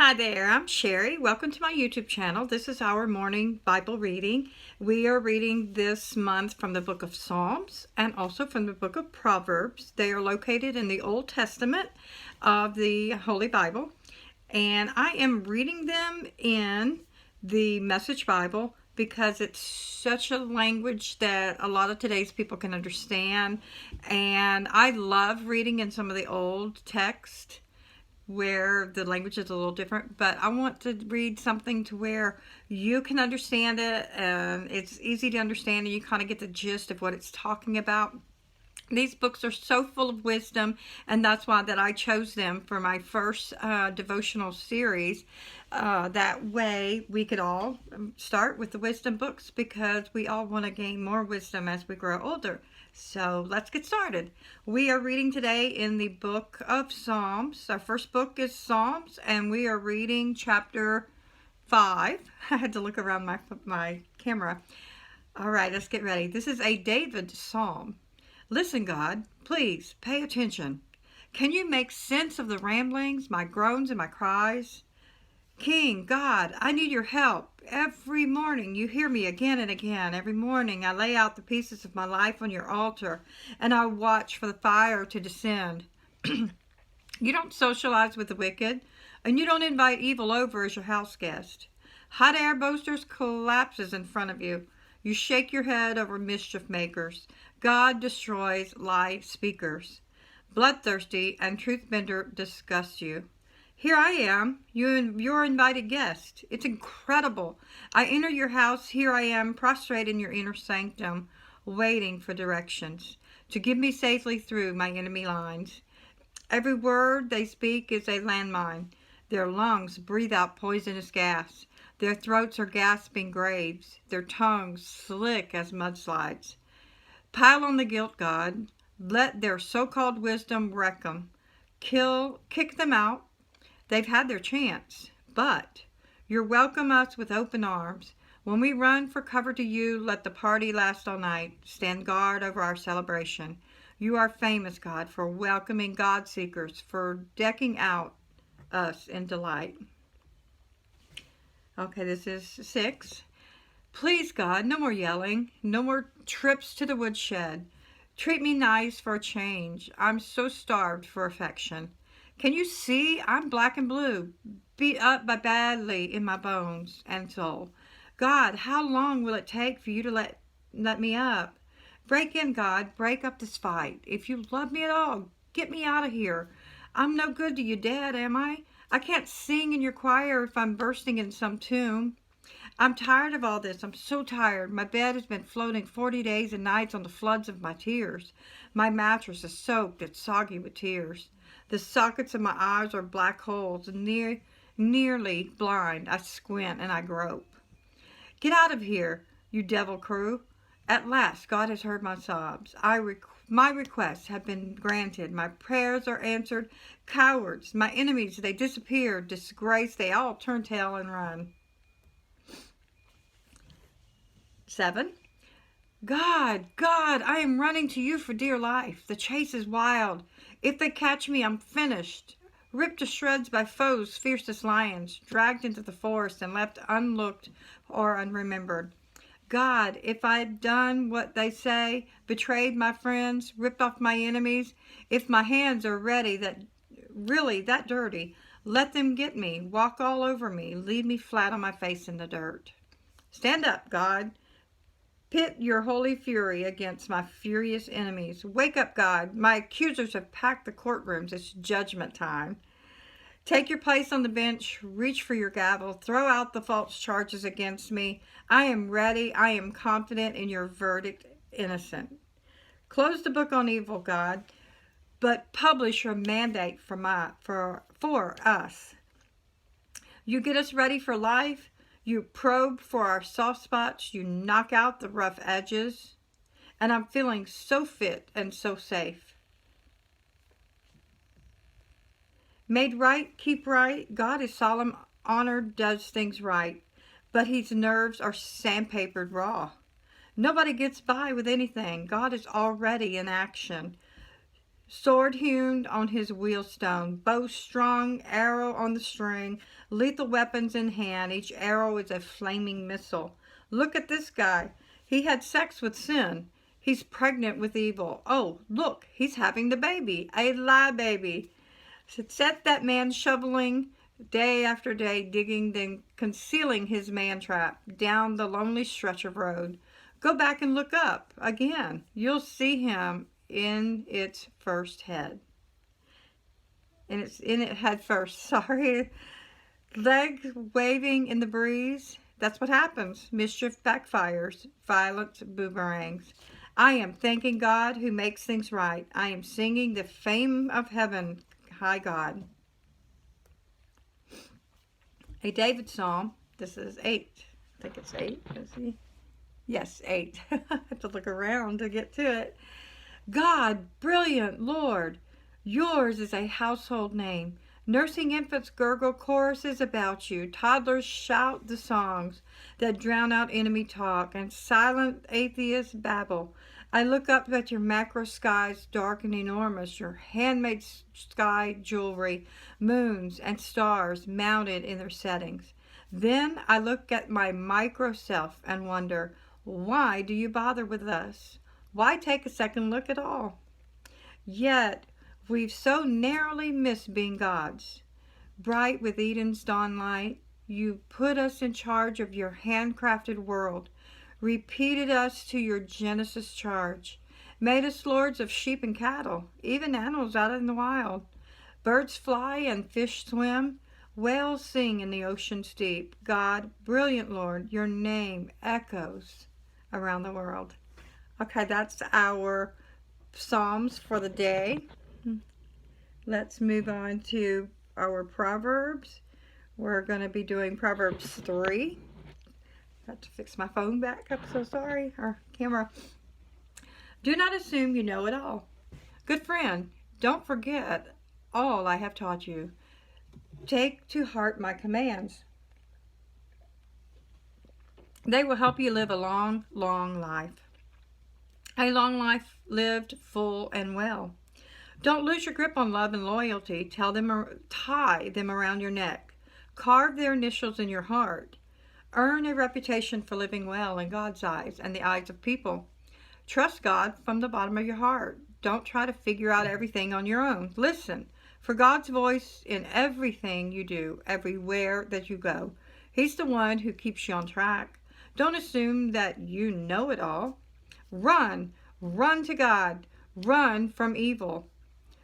Hi there, I'm Sherry. Welcome to my YouTube channel. This is our morning Bible reading. We are reading this month from the book of Psalms and also from the book of Proverbs. They are located in the Old Testament of the Holy Bible. And I am reading them in the Message Bible because it's such a language that a lot of today's people can understand. And I love reading in some of the old text where the language is a little different, but I want to read something to where you can understand it and it's easy to understand and you kind of get the gist of what it's talking about. These books are so full of wisdom, and that's why that I chose them for my first devotional series. That way we could all start with the wisdom books because we all want to gain more wisdom as we grow older. So let's get started. We are reading today in the book of Psalms. Our first book is Psalms, and we are reading chapter 5. I had to look around my camera. All right, let's get ready. This is a David psalm. Listen, God, please pay attention. Can you make sense of the ramblings, my groans and my cries? King, God, I need your help. Every morning you hear me again and again. Every morning I lay out the pieces of my life on your altar and I watch for the fire to descend. You don't socialize with the wicked and you don't invite evil over as your house guest. Hot air boasters collapses in front of you. You shake your head over mischief makers. God destroys lie speakers. Bloodthirsty and truth-bender disgust you. Here I am, your invited guest. It's incredible. I enter your house. Here I am, prostrate in your inner sanctum, waiting for directions to get me safely through my enemy lines. Every word they speak is a landmine. Their lungs breathe out poisonous gas. Their throats are gasping graves. Their tongues slick as mudslides. Pile on the guilt, God. Let their so-called wisdom wreck them. Kick them out. They've had their chance, but you're welcome us with open arms. When we run for cover to you, let the party last all night. Stand guard over our celebration. You are famous, God, for welcoming God seekers, for decking out us in delight. Okay, this is 6. Please, God, no more yelling, no more trips to the woodshed. Treat me nice for a change. I'm so starved for affection. Can you see I'm black and blue, beat up by badly in my bones and soul? God, how long will it take for you to let me up? Break in, God, break up this fight. If you love me at all, get me out of here. I'm no good to you, Dad, am I? I can't sing in your choir if I'm bursting in some tomb. I'm tired of all this. I'm so tired. My bed has been floating 40 days and nights on the floods of my tears. My mattress is soaked. It's soggy with tears. The sockets of my eyes are black holes. Nearly blind, I squint and I grope. Get out of here, you devil crew. At last, God has heard my sobs. My requests have been granted. My prayers are answered. Cowards, my enemies, they disappear. Disgrace, they all turn tail and run. 7. God, I am running to you for dear life. The chase is wild. If they catch me, I'm finished. Ripped to shreds by foes, fiercest lions, dragged into the forest and left unlooked or unremembered. God, if I've done what they say, betrayed my friends, ripped off my enemies, if my hands are really that dirty, let them get me, walk all over me, leave me flat on my face in the dirt. Stand up, God. Pit your holy fury against my furious enemies. Wake up, God. My accusers have packed the courtrooms. It's judgment time. Take your place on the bench. Reach for your gavel. Throw out the false charges against me. I am ready. I am confident in your verdict, innocent. Close the book on evil, God, but publish your mandate for us. You get us ready for life. You probe for our soft spots. You knock out the rough edges. And I'm feeling so fit and so safe. Made right, keep right. God is solemn, honored, does things right. But his nerves are sandpapered raw. Nobody gets by with anything. God is already in action. Sword hewn on his wheelstone, bow strung, arrow on the string, lethal weapons in hand. Each arrow is a flaming missile. Look at this guy. He had sex with sin. He's pregnant with evil. Oh, look, he's having the baby, a lie baby. Set that man shoveling day after day, digging, then concealing his man trap down the lonely stretch of road. Go back and look up again. You'll see him in its first head. And it's in it head first, sorry. Legs waving in the breeze. That's what happens. Mischief backfires. Violence boomerangs. I am thanking God who makes things right. I am singing the fame of heaven. High God. A David Psalm. This is 8. I think it's 8. Is he? Yes, 8. I have to look around to get to it. God, brilliant Lord, yours is a household name. Nursing infants gurgle choruses about you. Toddlers shout the songs that drown out enemy talk, and silent atheists babble. I look up at your macro skies, dark and enormous, your handmade sky jewelry, moons and stars mounted in their settings. Then I look at my micro self and wonder, why do you bother with us? Why take a second look at all? Yet we've so narrowly missed being God's. Bright with Eden's dawn light, you put us in charge of your handcrafted world, repeated us to your Genesis charge, made us lords of sheep and cattle, even animals out in the wild. Birds fly and fish swim, whales sing in the ocean's deep. God, brilliant Lord, your name echoes around the world. Okay, that's our Psalms for the day. Let's move on to our Proverbs. We're going to be doing Proverbs 3. I have to fix my phone back. I'm so sorry. Our camera. Do not assume you know it all. Good friend, don't forget all I have taught you. Take to heart my commands. They will help you live a long, long life. A long life lived full and well. Don't lose your grip on love and loyalty. Tie them around your neck. Carve their initials in your heart. Earn a reputation for living well in God's eyes and the eyes of people. Trust God from the bottom of your heart. Don't try to figure out everything on your own. Listen for God's voice in everything you do, everywhere that you go. He's the one who keeps you on track. Don't assume that you know it all. Run to God. Run from evil.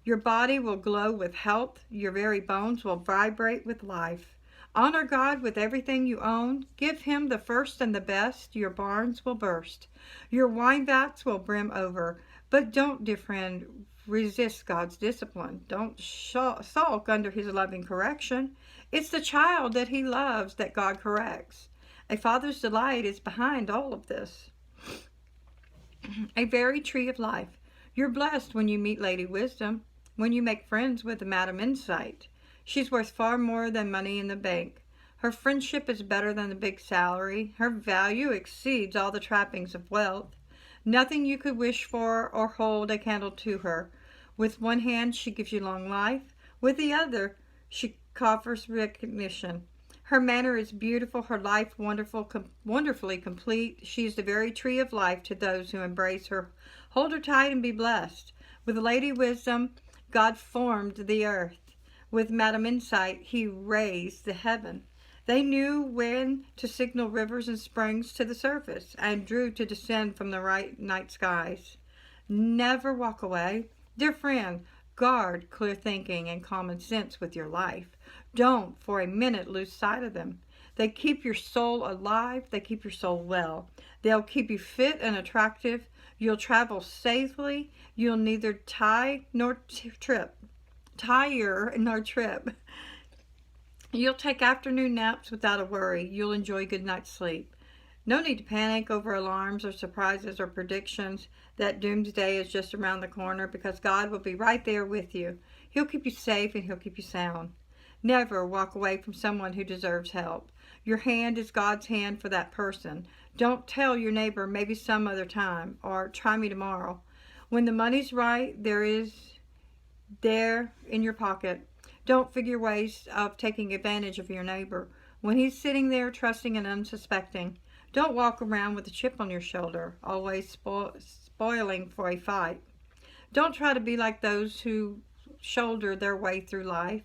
Your body will glow with health. Your very bones will vibrate with life. Honor God with everything you own. Give him the first and the best. Your barns will burst. Your wine vats will brim over. But don't, dear friend, resist God's discipline. Don't sulk under his loving correction. It's the child that he loves that God corrects. A father's delight is behind all of this. A very tree of life. You're blessed when you meet Lady Wisdom, when you make friends with Madam Insight. She's worth far more than money in the bank. Her friendship is better than the big salary. Her value exceeds all the trappings of wealth. Nothing you could wish for or hold a candle to her. With one hand, she gives you long life. With the other, she offers recognition. Her manner is beautiful, her life wonderfully complete. She is the very tree of life to those who embrace her. Hold her tight and be blessed. With Lady Wisdom, God formed the earth. With Madam Insight, he raised the heaven. They knew when to signal rivers and springs to the surface, and drew to descend from the right night skies. Never walk away. Dear friend, guard clear thinking and common sense with your life. Don't for a minute lose sight of them. They keep your soul alive. They keep your soul well. They'll keep you fit and attractive. You'll travel safely. You'll neither tire nor trip. You'll take afternoon naps without a worry. You'll enjoy good night's sleep. No need to panic over alarms or surprises or predictions that doomsday is just around the corner, because God will be right there with you. He'll keep you safe and he'll keep you sound. Never walk away from someone who deserves help. Your hand is God's hand for that person. Don't tell your neighbor maybe some other time, or try me tomorrow. When the money's right, there is there in your pocket. Don't figure ways of taking advantage of your neighbor when he's sitting there trusting and unsuspecting. Don't walk around with a chip on your shoulder, always spoiling for a fight. Don't try to be like those who shoulder their way through life.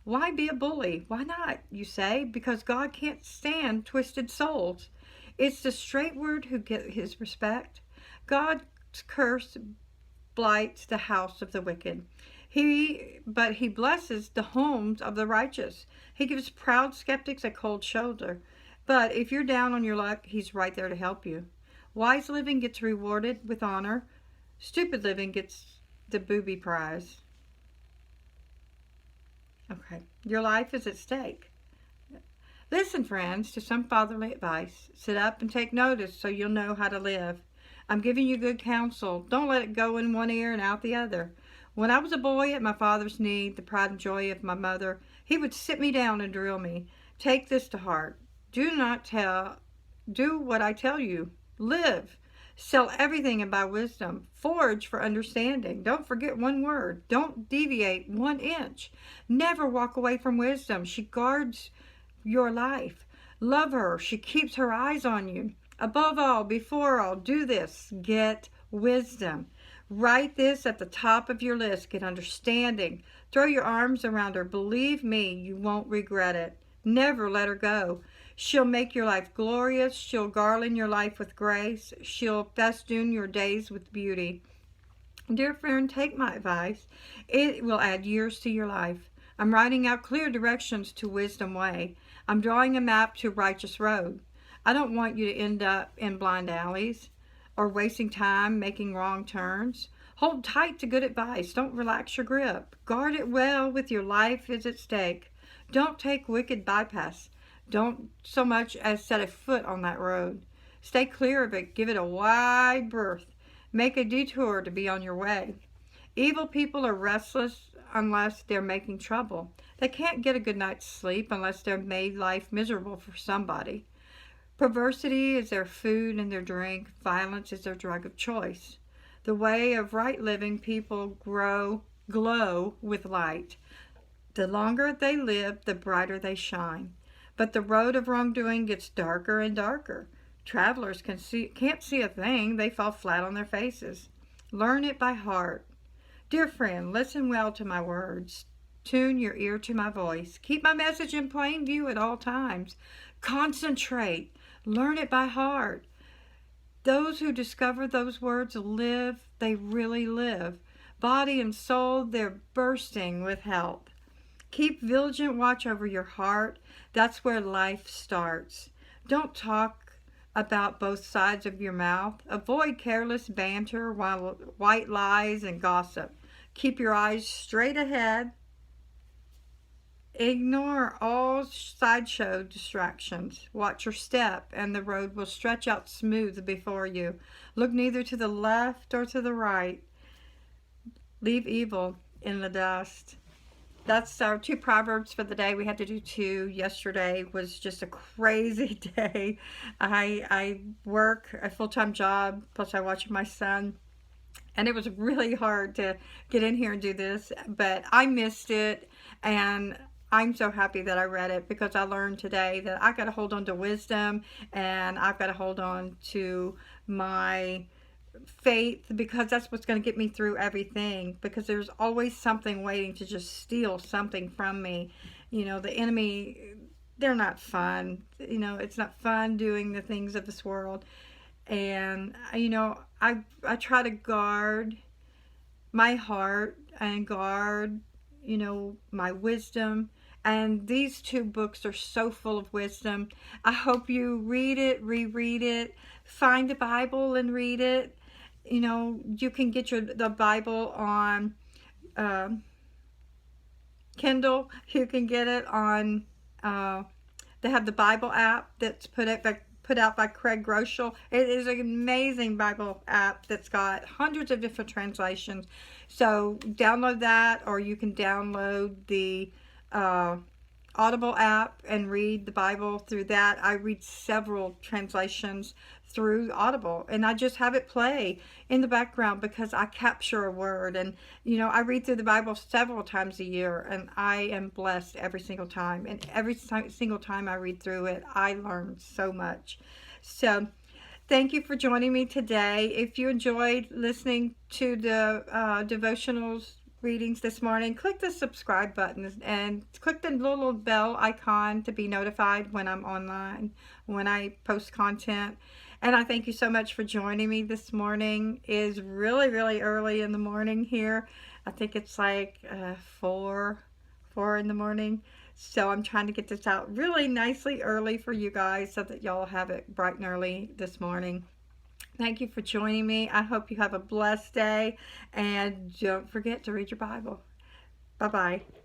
Why be a bully? Why not, you say? Because God can't stand twisted souls. It's the straight word who get his respect. God's curse blights the house of the wicked. But he blesses the homes of the righteous. He gives proud skeptics a cold shoulder. But if you're down on your luck, he's right there to help you. Wise living gets rewarded with honor. Stupid living gets the booby prize. Okay, your life is at stake. Listen, friends, to some fatherly advice. Sit up and take notice so you'll know how to live. I'm giving you good counsel. Don't let it go in one ear and out the other. When I was a boy at my father's knee, the pride and joy of my mother, he would sit me down and drill me. Take this to heart. Do what I tell you. Live. Sell everything and buy wisdom. Forge for understanding. Don't forget one word. Don't deviate 1 inch. Never walk away from wisdom. She guards your life. Love her. She keeps her eyes on you. Above all, before all, do this. Get wisdom. Write this at the top of your list. Get understanding. Throw your arms around her. Believe me, you won't regret it. Never let her go. She'll make your life glorious. She'll garland your life with grace. She'll festoon your days with beauty. Dear friend, take my advice. It will add years to your life. I'm writing out clear directions to wisdom way. I'm drawing a map to righteous road. I don't want you to end up in blind alleys or wasting time making wrong turns. Hold tight to good advice. Don't relax your grip. Guard it well with your life is at stake. Don't take wicked bypass. Don't so much as set a foot on that road. Stay clear of it. Give it a wide berth. Make a detour to be on your way. Evil people are restless unless they're making trouble. They can't get a good night's sleep unless they've made life miserable for somebody. Perversity is their food and their drink. Violence is their drug of choice. The way of right living people glow with light. The longer they live, the brighter they shine. But the road of wrongdoing gets darker and darker. Travelers can't see a thing. They fall flat on their faces. Learn it by heart. Dear friend, listen well to my words. Tune your ear to my voice. Keep my message in plain view at all times. Concentrate. Learn it by heart. Those who discover those words live. They really live. Body and soul, they're bursting with health. Keep vigilant watch over your heart. That's where life starts. Don't talk about both sides of your mouth. Avoid careless banter, white lies, and gossip. Keep your eyes straight ahead. Ignore all sideshow distractions. Watch your step, and the road will stretch out smooth before you. Look neither to the left or to the right. Leave evil in the dust. That's our 2 Proverbs for the day. We had to do 2. Yesterday was just a crazy day. I work a full-time job, plus I watch my son. And it was really hard to get in here and do this, but I missed it. And I'm so happy that I read it because I learned today that I got to hold on to wisdom and I've got to hold on to my faith because that's what's going to get me through everything, because there's always something waiting to just steal something from me. You know, the enemy, they're not fun. You know, it's not fun doing the things of this world. And, you know, I try to guard my heart and guard, you know, my wisdom. And these 2 books are so full of wisdom. I hope you read it, reread it, find the Bible and read it. You know, you can get the Bible on Kindle. You can get it on, they have the Bible app that's put out by Craig Groeschel. It is an amazing Bible app that's got hundreds of different translations. So download that, or you can download the Audible app and read the Bible through that. I read several translations through Audible, and I just have it play in the background because I capture a word. And I read through the Bible several times a year, and I am blessed every single time. And every single time I read through it, I learn so much. So thank you for joining me today. If you enjoyed listening to the devotionals readings this morning, click the subscribe button and click the little bell icon to be notified when I'm online, when I post content. And I thank you so much for joining me this morning. It is really, really early in the morning here. I think it's like 4 in the morning. So I'm trying to get this out really nicely early for you guys so that y'all have it bright and early this morning. Thank you for joining me. I hope you have a blessed day, and don't forget to read your Bible. Bye-bye.